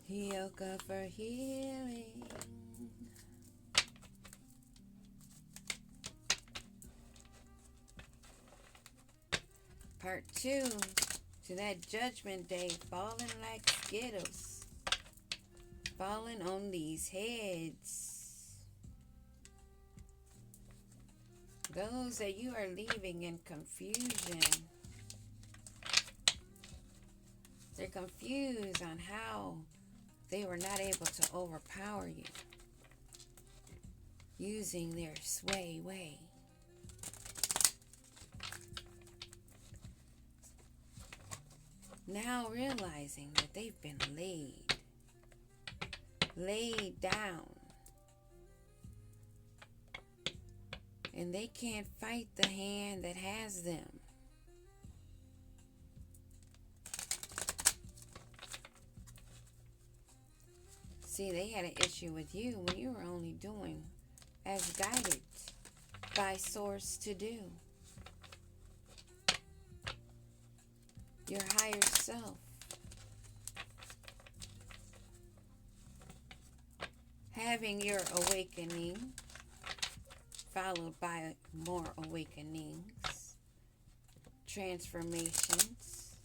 Yoga for healing. Part 2 to that judgment day, falling like skittles, falling on these heads. Those that you are leaving in confusion. They're confused on how they were not able to overpower you using their sway way. Now realizing that they've been laid down, and they can't fight the hand that has them. See, they had an issue with you when you were only doing as guided by source to do. Your higher self. Having your awakening, followed by more awakenings, transformations.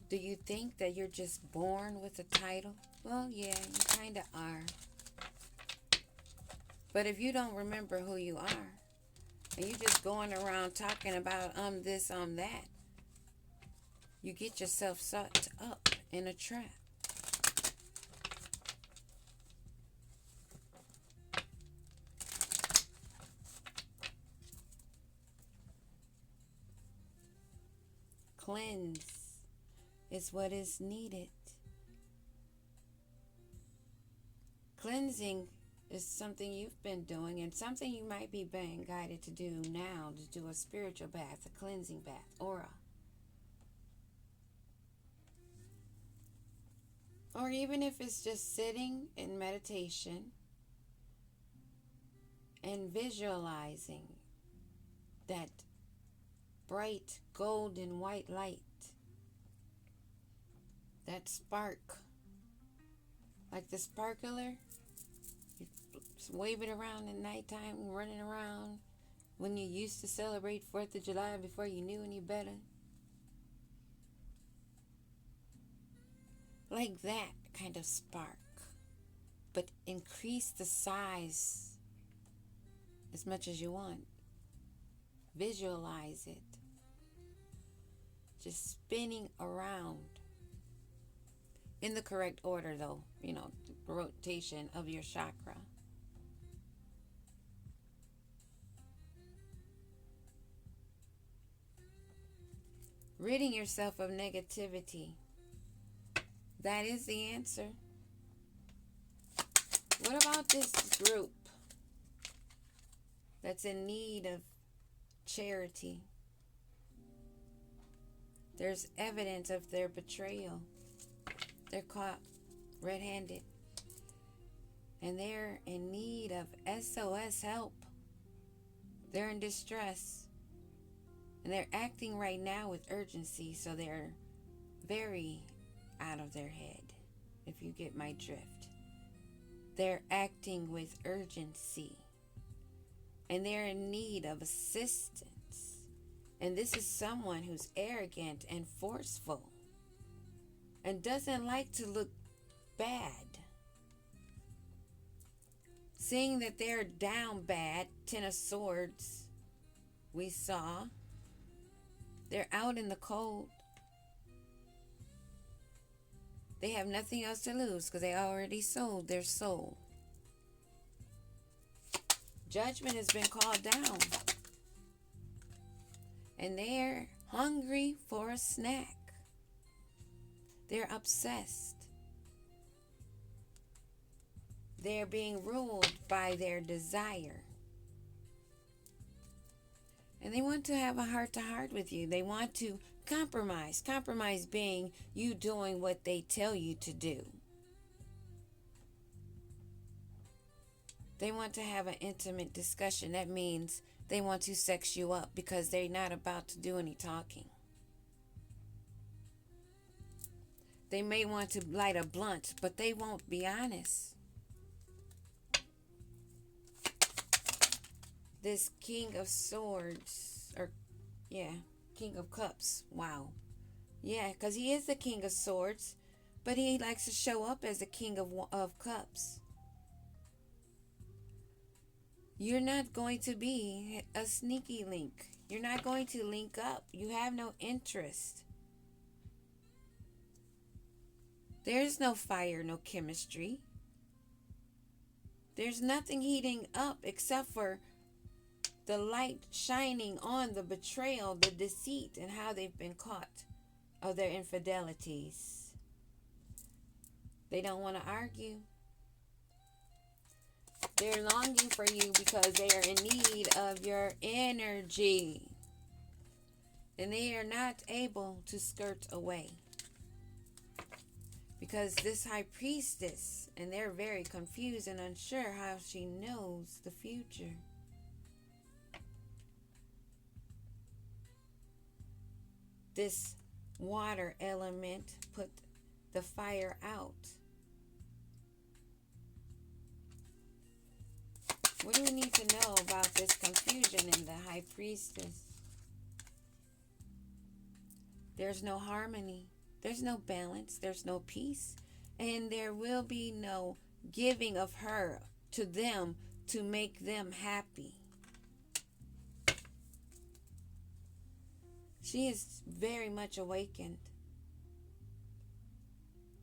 Do you think that you're just born with a title? Well, yeah, you kind of are. But if you don't remember who you are, and you're just going around talking about this, that, you get yourself sucked up in a trap. Cleanse is what is needed. Cleansing is something you've been doing, and something you might be being guided to do now, to do a spiritual bath, a cleansing bath, aura. Or even if it's just sitting in meditation and visualizing that bright golden white light, that spark, like the sparkler, you wave it around at nighttime, running around when you used to celebrate 4th of July before you knew any better. Like that kind of spark, but increase the size as much as you want. Visualize it. Just spinning around. In the correct order though, the rotation of your chakra. Ridding yourself of negativity. That is the answer. What about this group that's in need of charity? There's evidence of their betrayal. They're caught red-handed. And they're in need of SOS help. They're in distress. And they're acting right now with urgency, so they're very out of their head, if you get my drift. They're acting with urgency. And they're in need of assistance. And this is someone who's arrogant and forceful and doesn't like to look bad. Seeing that they're down bad, 10 of Swords, we saw. They're out in the cold. They have nothing else to lose because they already sold their soul. Judgment has been called down. And they're hungry for a snack. They're obsessed. They're being ruled by their desire. And they want to have a heart-to-heart with you. They want to compromise. Compromise being you doing what they tell you to do. They want to have an intimate discussion. That means they want to sex you up because they're not about to do any talking. They may want to light a blunt, but they won't be honest. This King of Swords, or yeah, King of Cups. Wow. Yeah, because he is the King of Swords, but he likes to show up as the King of Cups. You're not going to be a sneaky link. You're not going to link up. You have no interest. There's no fire, no chemistry. There's nothing heating up except for the light shining on the betrayal, the deceit, and how they've been caught of their infidelities. They don't want to argue. They're longing for you because they are in need of your energy. And they are not able to skirt away. Because this high priestess, and they're very confused and unsure how she knows the future. This water element put the fire out. What do we need to know about this confusion in the high priestess? There's no harmony. There's no balance. There's no peace. And there will be no giving of her to them to make them happy. She is very much awakened.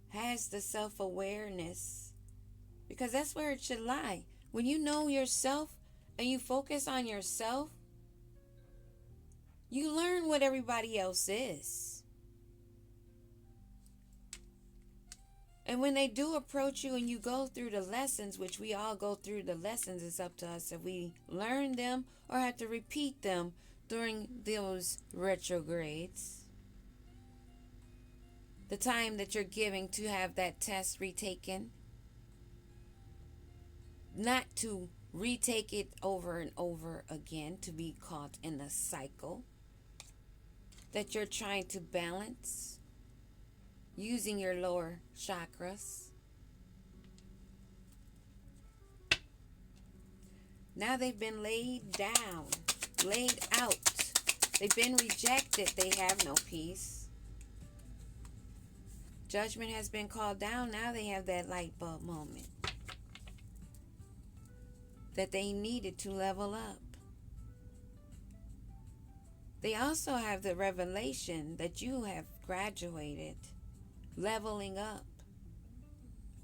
Has the self-awareness. Because that's where it should lie. When you know yourself and you focus on yourself, you learn what everybody else is. And when they do approach you and you go through the lessons, which we all go through the lessons, it's up to us if we learn them or have to repeat them during those retrogrades. The time that you're giving to have that test retaken. Not to retake it over and over again to be caught in a cycle that you're trying to balance using your lower chakras. Now they've been laid down, laid out. They've been rejected. They have no peace. Judgment has been called down. Now they have that light bulb moment that they needed to level up. They also have the revelation that you have graduated, leveling up,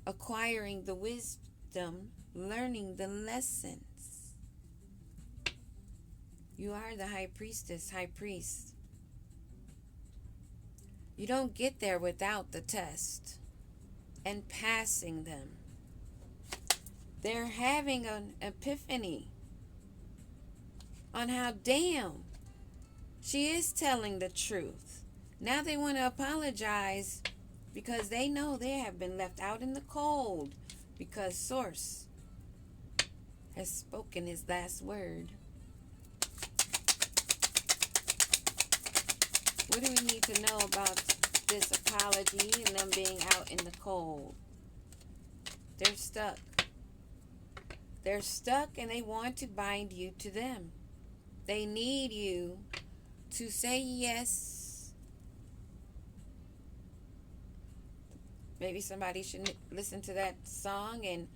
acquiring the wisdom, learning the lessons. You are the high priestess, high priest. You don't get there without the test and passing them. They're having an epiphany on how, damn, she is telling the truth. Now they want to apologize because they know they have been left out in the cold because Source has spoken his last word. What do we need to know about this apology and them being out in the cold? They're stuck. They're stuck and they want to bind you to them. They need you to say yes. Maybe somebody should listen to that song and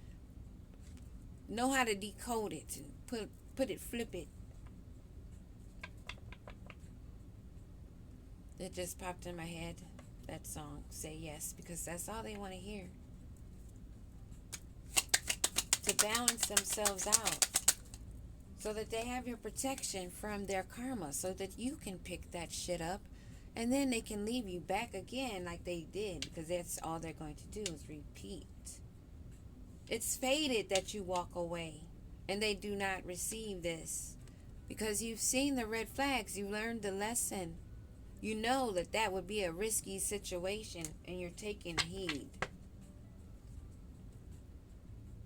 know how to decode it and put it, flip it. It just popped in my head, that song, Say Yes, because that's all they want to hear. To balance themselves out so that they have your protection from their karma so that you can pick that shit up and then they can leave you back again like they did, because that's all they're going to do is repeat. It's fated that you walk away and they do not receive this because you've seen the red flags. You learned the lesson. You know that that would be a risky situation and you're taking heed.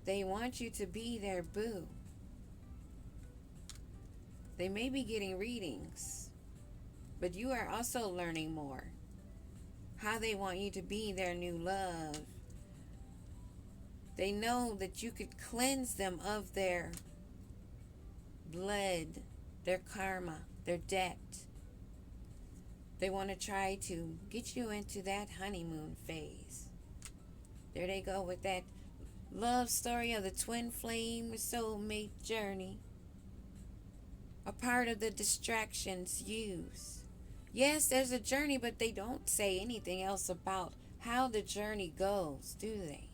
They want you to be their boo. They may be getting readings, but you are also learning more how they want you to be their new love. They know that you could cleanse them of their blood, their karma, their debt. They want to try to get you into that honeymoon phase. There they go with that love story of the twin flame soulmate journey. A part of the distractions used. Yes, there's a journey, but they don't say anything else about how the journey goes, do they?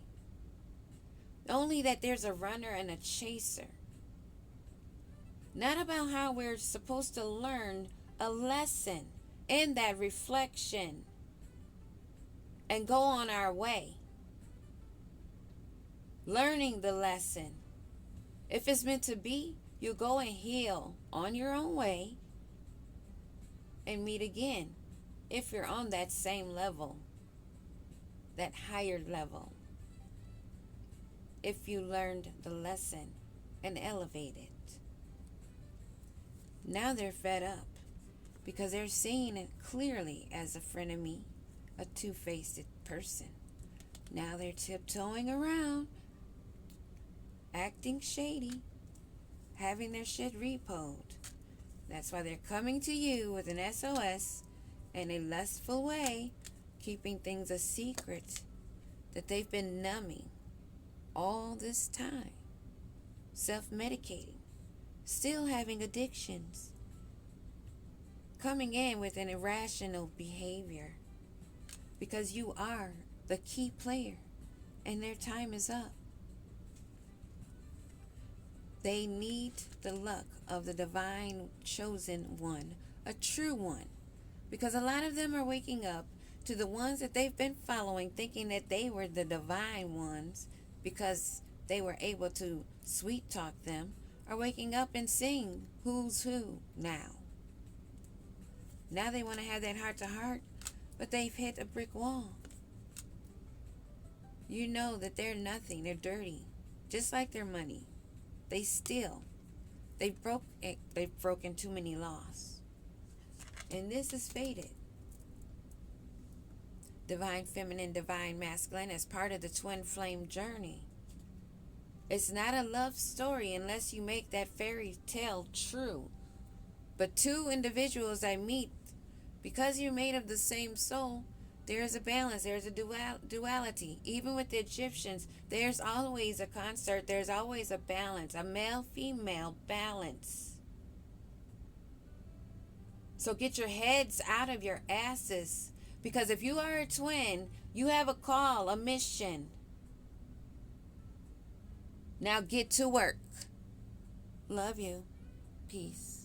Only that there's a runner and a chaser. Not about how we're supposed to learn a lesson in that reflection and go on our way. Learning the lesson. If it's meant to be, you go and heal on your own way and meet again if you're on that same level, that higher level. If you learned the lesson and elevated. Now they're fed up because they're seeing it clearly as a frenemy, a two-faced person. Now they're tiptoeing around, acting shady, having their shit repoed. That's why they're coming to you with an SOS in a lustful way, keeping things a secret that they've been numbing all this time, self-medicating, still having addictions, coming in with an irrational behavior because you are the key player and their time is up. They need the luck of the divine chosen one, a true one, because a lot of them are waking up to the ones that they've been following, thinking that they were the divine ones because they were able to sweet talk them, are waking up and seeing who's who now. Now they want to have that heart to heart, but they've hit a brick wall. You know that they're nothing, they're dirty, just like their money. They steal. They've broken too many laws. And this is fated. Divine feminine, divine masculine as part of the twin flame journey. It's not a love story unless you make that fairy tale true. But two individuals I meet, because you're made of the same soul, there's a balance, there's a duality. Even with the Egyptians, there's always a concert, there's always a balance, a male-female balance. So get your heads out of your asses, because if you are a twin, you have a call, a mission. Now get to work. Love you. Peace.